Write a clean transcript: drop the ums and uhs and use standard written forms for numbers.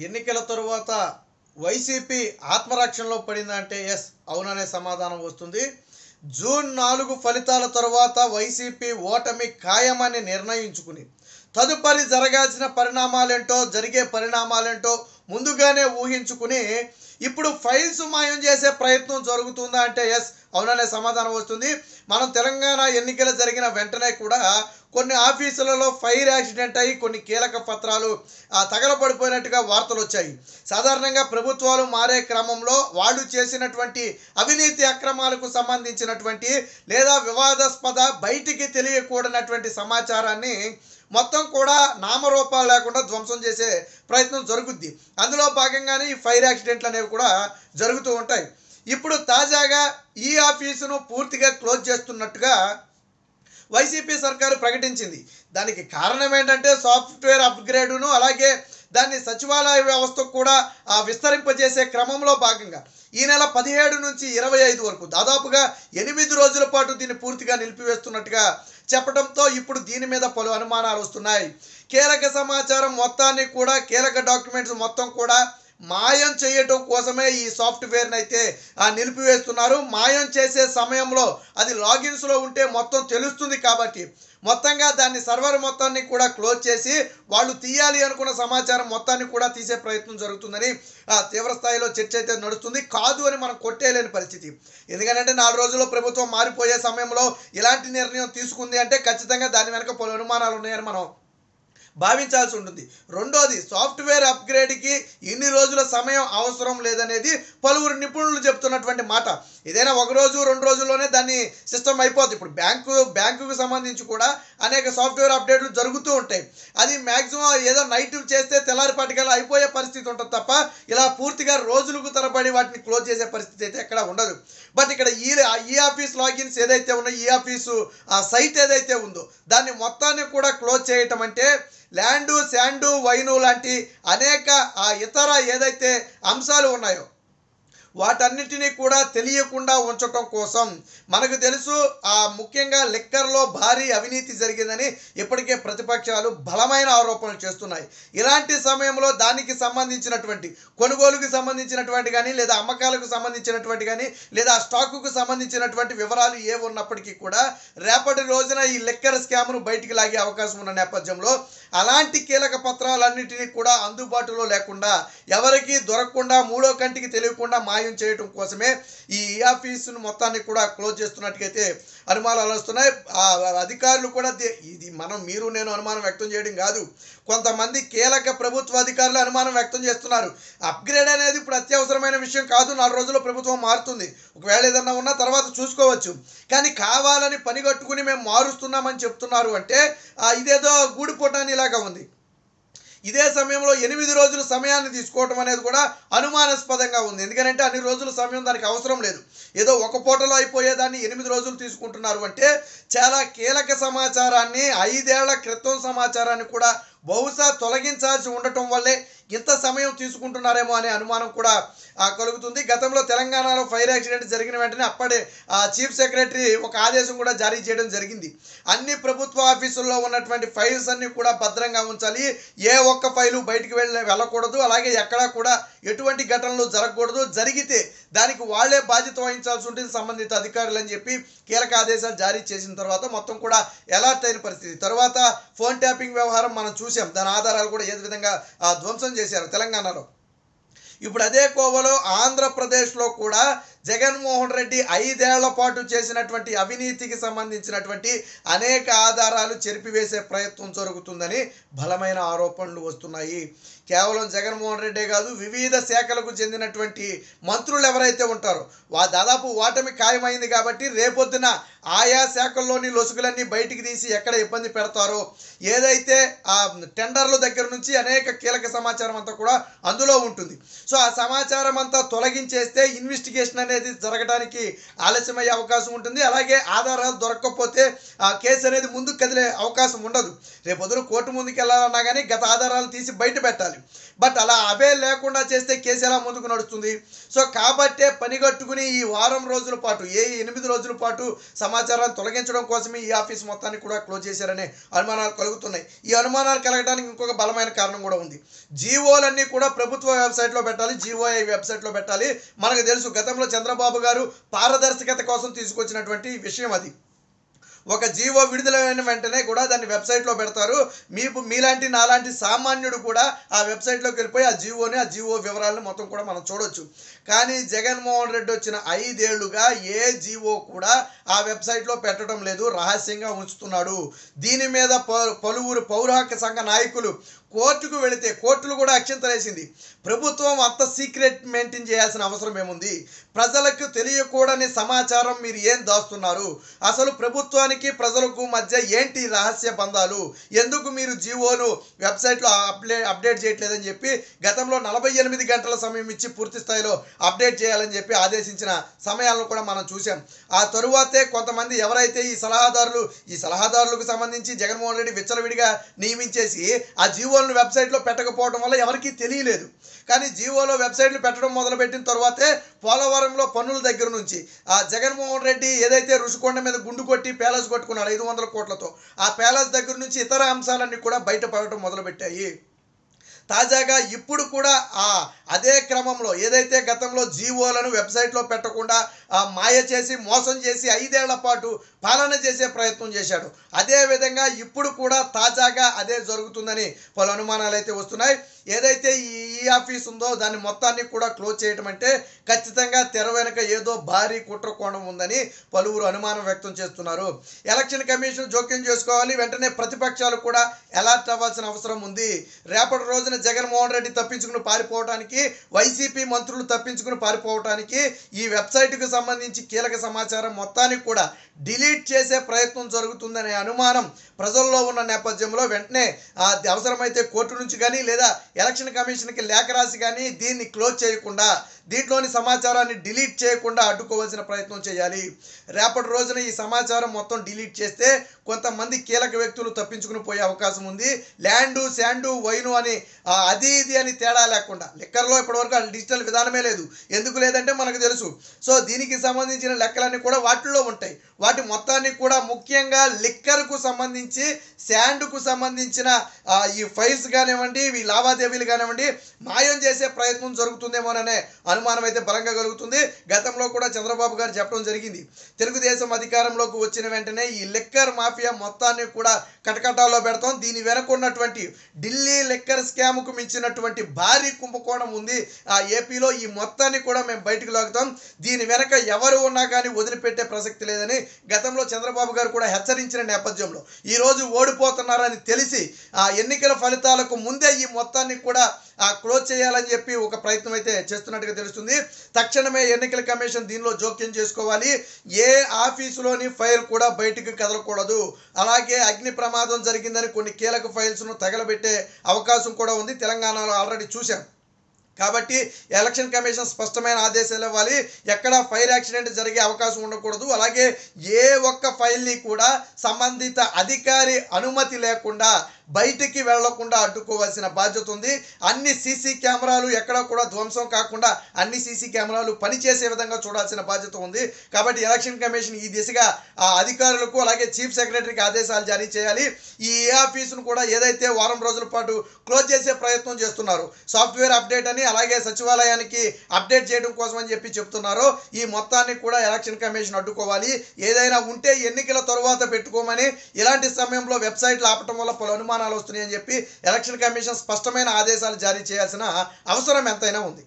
ఎన్నికల తరువాత వైసీపీ ఆత్మరక్షణలో పడిందంటే ఎస్ అవుననే సమాధానం వస్తుంది. జూన్ 4 ఫలితాల తరువాత వైసీపీ ఓటమి ఖాయమని నిర్ణయించుకుని తదుపరి జరగాల్సిన పరిణామాలేంటో జరిగే పరిణామాలేంటో ముందుగానే ఊహించుకుని ఇప్పుడు ఫైల్స్ మాయం చేసే ప్రయత్నం జరుగుతుందా అంటే ఎస్ అవుననే సమాధానం వస్తుంది. మనం తెలంగాణ ఎన్నికలు జరిగిన వెంటనే కూడా కొన్ని ఆఫీసులలో ఫైర్ యాక్సిడెంట్ అయ్యి కొన్ని కీలక పత్రాలు తగలబడిపోయినట్టుగా వార్తలు వచ్చాయి. సాధారణంగా ప్రభుత్వాలు మారే క్రమంలో వాళ్ళు చేసినటువంటి అవినీతి అక్రమాలకు సంబంధించినటువంటి లేదా వివాదాస్పద బయటికి తెలియకూడనటువంటి సమాచారాన్ని మొత్తం కూడా నామరూపాలు లేకుండా ధ్వంసం చేసే ప్రయత్నం జరుగుద్ది. అందులో భాగంగానే ఈ ఫైర్ యాక్సిడెంట్లు అనేవి కూడా జరుగుతూ ఉంటాయి. ఇప్పుడు తాజాగా ఈ ఆఫీసును పూర్తిగా క్లోజ్ చేస్తున్నట్టుగా వైసీపీ సర్కారు ప్రకటించింది. దానికి కారణం ఏంటంటే సాఫ్ట్వేర్ అప్గ్రేడును అలాగే దాన్ని సచివాలయ వ్యవస్థకు కూడా విస్తరింపజేసే క్రమంలో భాగంగా ఈ నెల 17 నుంచి 25 వరకు దాదాపుగా 8 రోజుల పాటు దీన్ని పూర్తిగా నిలిపివేస్తున్నట్టుగా చెప్పడంతో ఇప్పుడు దీని మీద పలు అనుమానాలు వస్తున్నాయి. కీలక సమాచారం మొత్తాన్ని కూడా కీలక డాక్యుమెంట్స్ మొత్తం కూడా మాయం చేయటం కోసమే ఈ సాఫ్ట్వేర్ని అయితే నిలిపివేస్తున్నారు. మాయం చేసే సమయంలో అది లాగిన్స్లో ఉంటే మొత్తం తెలుస్తుంది కాబట్టి మొత్తంగా దాన్ని సర్వర్ మొత్తాన్ని కూడా క్లోజ్ చేసి వాళ్ళు తీయాలి అనుకున్న సమాచారం మొత్తాన్ని కూడా తీసే ప్రయత్నం జరుగుతుందని తీవ్ర స్థాయిలో చర్చ అయితే నడుస్తుంది. కాదు అని మనం కొట్టేయలేని పరిస్థితి. ఎందుకంటే 4 రోజుల్లో ప్రభుత్వం మారిపోయే సమయంలో ఇలాంటి నిర్ణయం తీసుకుంది అంటే ఖచ్చితంగా దాని వెనక పలు అనుమానాలు ఉన్నాయని మనం భావించాల్సి ఉంటుంది. రెండోది, సాఫ్ట్వేర్ అప్గ్రేడ్కి ఇన్ని రోజుల సమయం అవసరం లేదనేది పలువురు నిపుణులు చెప్తున్నటువంటి మాట. ఏదైనా 1 రోజు 2 రోజుల్లోనే దాన్ని సిస్టమ్ అయిపోతుంది. ఇప్పుడు బ్యాంకుకు సంబంధించి కూడా అనేక సాఫ్ట్వేర్ అప్డేట్లు జరుగుతూ ఉంటాయి. అది మ్యాక్సిమం ఏదో నైట్ చేస్తే తెల్లారిపాటికల్లా అయిపోయే పరిస్థితి ఉంటుంది తప్ప ఇలా పూర్తిగా రోజులకు తరబడి వాటిని క్లోజ్ చేసే పరిస్థితి అయితే ఎక్కడ ఉండదు. బట్ ఇక్కడ ఈ ఆఫీస్ లాగిన్స్ ఏదైతే ఉన్నాయో ఈ ఆఫీసు సైట్ ఏదైతే ఉందో దాన్ని మొత్తాన్ని కూడా క్లోజ్ చేయటం అంటే ల్యాండు శాండు వైను లాంటి అనేక ఇతర ఏదైతే అంశాలు ఉన్నాయో వాటన్నిటినీ కూడా తెలియకుండా ఉంచటం కోసం మనకు తెలుసు ముఖ్యంగా లిక్కర్లో భారీ అవినీతి జరిగిందని ఇప్పటికే ప్రతిపక్షాలు బలమైన ఆరోపణలు చేస్తున్నాయి. ఇలాంటి సమయంలో దానికి సంబంధించినటువంటి కొనుగోలుకు సంబంధించినటువంటి కానీ లేదా అమ్మకాలకు సంబంధించినటువంటి కానీ లేదా స్టాకుకు సంబంధించినటువంటి వివరాలు ఏ ఉన్నప్పటికీ కూడా రేపటి రోజున ఈ లిక్కర్ స్కామ్ను బయటికి లాగే అవకాశం ఉన్న నేపథ్యంలో అలాంటి కీలక పత్రాలన్నింటినీ కూడా అందుబాటులో లేకుండా ఎవరికి దొరకకుండా మూడో కంటికి తెలియకుండా మాయం చేయడం కోసమే ఈ ఆఫీసును మొత్తాన్ని కూడా క్లోజ్ చేస్తున్నట్టుగైతే అనుమానాలు వస్తున్నాయి. అధికారులు కూడా ఇది మీరు నేను అనుమానం వ్యక్తం చేయడం కాదు, కొంతమంది కీలక ప్రభుత్వ అధికారులు అనుమానం వ్యక్తం చేస్తున్నారు. అప్గ్రేడ్ అనేది ఇప్పుడు అత్యవసరమైన విషయం కాదు. 4 రోజుల్లో ప్రభుత్వం మారుతుంది. ఒకవేళ ఏదన్నా ఉన్నా తర్వాత చూసుకోవచ్చు. కానీ కావాలని పనిగట్టుకుని మేము మారుస్తున్నామని చెప్తున్నారు అంటే ఇదేదో గూడిపోటాన్ని ఇలాగా ఉంది. ఇదే సమయంలో 8 రోజుల సమయాన్ని తీసుకోవటం అనేది కూడా అనుమానాస్పదంగా ఉంది. ఎందుకంటే అన్ని రోజుల సమయం దానికి అవసరం లేదు. ఏదో ఒక పూటలో అయిపోయేదాన్ని 8 రోజులు తీసుకుంటున్నారు అంటే చాలా కీలక సమాచారాన్ని 5 ఏళ్ల క్రితం సమాచారాన్ని కూడా బహుశా తొలగించాల్సి ఉండటం వల్లే ఇంత సమయం తీసుకుంటున్నారేమో అనే అనుమానం కూడా కలుగుతుంది. గతంలో తెలంగాణలో ఫైర్ యాక్సిడెంట్ జరిగిన వెంటనే అప్పుడే చీఫ్ సెక్రటరీ ఒక ఆదేశం కూడా జారీ చేయడం జరిగింది. అన్ని ప్రభుత్వ ఆఫీసుల్లో ఉన్నటువంటి ఫైల్స్ అన్నీ కూడా భద్రంగా ఉంచాలి, ఏ ఒక్క ఫైలు బయటికి వెళ్ళకూడదు, అలాగే ఎక్కడా కూడా ఎటువంటి ఘటనలు జరగకూడదు, జరిగితే దానికి వాళ్లే బాధ్యత వహించాల్సి ఉంటుంది సంబంధిత అధికారులు అని చెప్పి కీలక ఆదేశాలు జారీ చేసిన తర్వాత మొత్తం కూడా ఎలర్ట్ అయిన పరిస్థితి. తర్వాత ఫోన్ ట్యాపింగ్ వ్యవహారం మనం చూసాం. దాని ఆధారాలు కూడా ఏ విధంగా ధ్వంసం చేశారు తెలంగాణలో. ఇప్పుడు అదే కోవలో ఆంధ్రప్రదేశ్లో కూడా జగన్మోహన్ రెడ్డి 5 ఏళ్ల పాటు చేసినటువంటి అవినీతికి సంబంధించినటువంటి అనేక ఆధారాలు చెరిపివేసే ప్రయత్నం జరుగుతుందని బలమైన ఆరోపణలు వస్తున్నాయి. కేవలం జగన్మోహన్ రెడ్డే కాదు, వివిధ శాఖలకు చెందినటువంటి మంత్రులు ఎవరైతే ఉంటారో దాదాపు ఓటమి ఖాయమైంది కాబట్టి రేపొద్దున ఆయా శాఖల్లోని లొసుగులన్నీ బయటికి తీసి ఎక్కడ ఇబ్బంది పెడతారో ఏదైతే టెండర్ల దగ్గర నుంచి అనేక కీలక సమాచారం అంతా కూడా అందులో ఉంటుంది. సో ఆ సమాచారం అంతా తొలగించేస్తే ఇన్వెస్టిగేషన్ అనేది జరగడానికి ఆలస్యమయ్యే అవకాశం ఉంటుంది. అలాగే ఆధారాలు దొరకకపోతే ఆ కేసు అనేది ముందుకు కదిలే అవకాశం ఉండదు. రేపొద్దున కోర్టు ముందుకు వెళ్ళాలన్నా కానీ గత ఆధారాలు తీసి బయట పెట్టాలి. బట్ అలా అవే లేకుండా చేస్తే కేసు ఎలా ముందుకు నడుస్తుంది? సో కాబట్టే పనిగట్టుకుని ఈ వారం రోజుల పాటు 8 రోజుల పాటు సమాచారాన్ని తొలగించడం కోసమే ఈ ఆఫీస్ మొత్తాన్ని కూడా క్లోజ్ చేశారనే అనుమానాలు కలుగుతున్నాయి. ఈ అనుమానాలు కలగడానికి ఇంకొక బలమైన కారణం కూడా ఉంది. జీవోలన్నీ కూడా ప్రభుత్వ వెబ్సైట్లో పెట్టాలి, జీఓఐ వెబ్సైట్లో పెట్టాలి. మనకు తెలుసు గతంలో చంద్రబాబు గారు పారదర్శకత కోసం తీసుకొచ్చినటువంటి విషయం అది. ఒక జీవో విడుదలైన వెంటనే కూడా దాన్ని వెబ్సైట్లో పెడతారు. మీలాంటి నాలాంటి సామాన్యుడు కూడా ఆ వెబ్సైట్లోకి వెళ్ళిపోయి ఆ జీవో వివరాలను మొత్తం కూడా మనం చూడొచ్చు. కానీ జగన్మోహన్ రెడ్డి వచ్చిన 5 ఏళ్లుగా ఏ జీవో కూడా ఆ వెబ్సైట్లో పెట్టడం లేదు, రహస్యంగా ఉంచుతున్నాడు. దీని మీద పలువురు పౌర హక్కు సంఘ నాయకులు కోర్టుకు వెళితే కోర్టులు కూడా అక్షంతలేసింది. ప్రభుత్వం అంత సీక్రెట్ మెయింటైన్ చేయాల్సిన అవసరం ఏముంది? ప్రజలకు తెలియకూడని సమాచారం మీరు ఏం దాస్తున్నారు? అసలు ప్రభుత్వానికి ప్రజలకు మధ్య ఏంటి రహస్య బంధాలు? ఎందుకు మీరు జీవోను వెబ్సైట్లో అప్డేట్ చేయట్లేదని చెప్పి గతంలో 48 గంటల సమయం ఇచ్చి పూర్తి స్థాయిలో అప్డేట్ చేయాలని చెప్పి ఆదేశించిన సమయాలను కూడా మనం చూసాం. ఆ తరువాతే కొంతమంది ఎవరైతే ఈ సలహాదారులకు సంబంధించి జగన్మోహన్ రెడ్డి విచ్చలవిడిగా నియమించేసి ఆ జీవోలను వెబ్సైట్లో పెట్టకపోవడం వల్ల ఎవరికీ తెలియలేదు. కానీ జీవోలో వెబ్సైట్లు పెట్టడం మొదలుపెట్టిన తర్వాతే పోలవరంలో పన్నుల దగ్గర నుంచి ఆ జగన్మోహన్ రెడ్డి ఏదైతే రుషికొండ మీద గుండు కొట్టి ప్యాలెస్ కొట్టుకున్నాడు 500 కోట్లతో, ఆ ప్యాలెస్ దగ్గర నుంచి ఇతర అంశాలన్నీ కూడా బయటపడటం మొదలుపెట్టాయి. తాజాగా ఇప్పుడు కూడా అదే క్రమంలో ఏదైతే గతంలో జీవోలను వెబ్సైట్లో పెట్టకుండా మాయ చేసి మోసం చేసి 5 ఏళ్ల పాటు పాలన చేసే ప్రయత్నం చేశాడు, అదేవిధంగా ఇప్పుడు కూడా తాజాగా అదే జరుగుతుందని పలు అనుమానాలు అయితే వస్తున్నాయి. ఏదైతే ఈ ఆఫీస్ ఉందో దాన్ని మొత్తాన్ని కూడా క్లోజ్ చేయడం అంటే ఖచ్చితంగా తెర వెనుక ఏదో భారీ కుట్రకోణం ఉందని పలువురు అనుమానం వ్యక్తం చేస్తున్నారు. ఎలక్షన్ కమిషన్ జోక్యం చేసుకోవాలి, వెంటనే ప్రతిపక్షాలు కూడా అలర్ట్ అవ్వాల్సిన అవసరం ఉంది. రేపటి రోజున జగన్మోహన్ రెడ్డి తప్పించుకుని పారిపోవడానికి, వైసీపీ మంత్రులు తప్పించుకుని పారిపోవడానికి ఈ వెబ్సైట్కు సంబంధించి కీలక సమాచారం మొత్తానికి కూడా డిలీట్ చేసే ప్రయత్నం జరుగుతుందనే అనుమానం ప్రజల్లో ఉన్న నేపథ్యంలో వెంటనే అవసరమైతే కోర్టు నుంచి కానీ లేదా ఎలక్షన్ కమిషన్కి లేఖ రాసి కానీ దీన్ని క్లోజ్ చేయకుండా, దీంట్లోని సమాచారాన్ని డిలీట్ చేయకుండా అడ్డుకోవాల్సిన ప్రయత్నం చేయాలి. రేపటి రోజున ఈ సమాచారం మొత్తం డిలీట్ చేస్తే కొంతమంది కీలక వ్యక్తులు తప్పించుకుని పోయే అవకాశం ఉంది. ల్యాండు శాండు వైను అని అది ఇది అని తేడా లేకుండా, లిక్కర్లో ఇప్పటివరకు డిజిటల్ విధానమే లేదు. ఎందుకు లేదంటే మనకు తెలుసు. సో దీనికి సంబంధించిన లెక్కలన్నీ కూడా వాటిల్లో ఉంటాయి. వాటి మొత్తాన్ని కూడా ముఖ్యంగా లిక్కర్కు సంబంధించి, శాండ్కు సంబంధించిన ఈ ఫైల్స్ కానివ్వండి, ఈ లావాదేవీలు కానివ్వండి మాయం చేసే ప్రయత్నం జరుగుతుందేమోననే అనుమానం అయితే బలంగా కలుగుతుంది. గతంలో కూడా చంద్రబాబు గారు చెప్పడం జరిగింది, తెలుగుదేశం అధికారంలోకి వచ్చిన వెంటనే ఈ లిక్కర్ మాఫియా మొత్తాన్ని కూడా కటకటాల్లో పెడతాం, దీని వెనక ఉన్నటువంటి ఢిల్లీ లిక్కర్ స్కామ్కు మించినటువంటి భారీ కుంభకోణం ఉంది ఏపీలో, ఈ మొత్తాన్ని కూడా మేము బయటకు లాగుతాం, దీని వెనక ఎవరు ఉన్నా కానీ వదిలిపెట్టే ప్రసక్తి లేదని గతంలో చంద్రబాబు గారు కూడా హెచ్చరించిన నేపథ్యంలో ఈరోజు ఓడిపోతున్నారని తెలిసి ఎన్నికల ఫలితాలకు ముందే ఈ మొత్తాన్ని కూడా క్లోజ్ చేయాలని చెప్పి ఒక ప్రయత్నం అయితే చేస్తున్నట్టుగా తెలుస్తుంది. తక్షణమే ఎన్నికల కమిషన్ దీనిలో జోక్యం చేసుకోవాలి. ఏ ఆఫీసులోని ఫైల్ కూడా బయటికి కదలకూడదు. అలాగే అగ్ని ప్రమాదం జరిగిందని కొన్ని కీలక ఫైల్స్ను తగలబెట్టే అవకాశం కూడా ఉంది, తెలంగాణలో ఆల్రెడీ చూశాం. కాబట్టి ఎలక్షన్ కమిషన్ స్పష్టమైన ఆదేశాలు ఇవ్వాలి. ఎక్కడ ఫైర్ యాక్సిడెంట్ జరిగే అవకాశం ఉండకూడదు. అలాగే ఏ ఒక్క ఫైల్ని కూడా సంబంధిత అధికారి అనుమతి లేకుండా బయటికి వెళ్లకుండా అడ్డుకోవాల్సిన బాధ్యత ఉంది. అన్ని సీసీ కెమెరాలు ఎక్కడా కూడా ధ్వంసం కాకుండా అన్ని సీసీ కెమెరాలు పనిచేసే విధంగా చూడాల్సిన బాధ్యత ఉంది. కాబట్టి ఎలక్షన్ కమిషన్ ఈ దిశగా అధికారులకు అలాగే చీఫ్ సెక్రటరీకి ఆదేశాలు జారీ చేయాలి. ఈ ఆఫీసును కూడా ఏదైతే వారం రోజుల పాటు క్లోజ్ చేసే ప్రయత్నం చేస్తున్నారు, సాఫ్ట్వేర్ అప్డేట్ అని అలాగే సచివాలయానికి అప్డేట్ చేయడం కోసం అని చెప్పి చెప్తున్నారు, ఈ మొత్తాన్ని కూడా ఎలక్షన్ కమిషన్ అడ్డుకోవాలి. ఏదైనా ఉంటే ఎన్నికల తరువాత పెట్టుకోమని, ఇలాంటి సమయంలో వెబ్సైట్లు ఆపటం వల్ల పలు అనుమానాలు వస్తున్నాయని చెప్పి ఎలక్షన్ కమిషన్ స్పష్టమైన ఆదేశాలు జారీ చేయాల్సిన అవసరం ఎంతైనా ఉంది.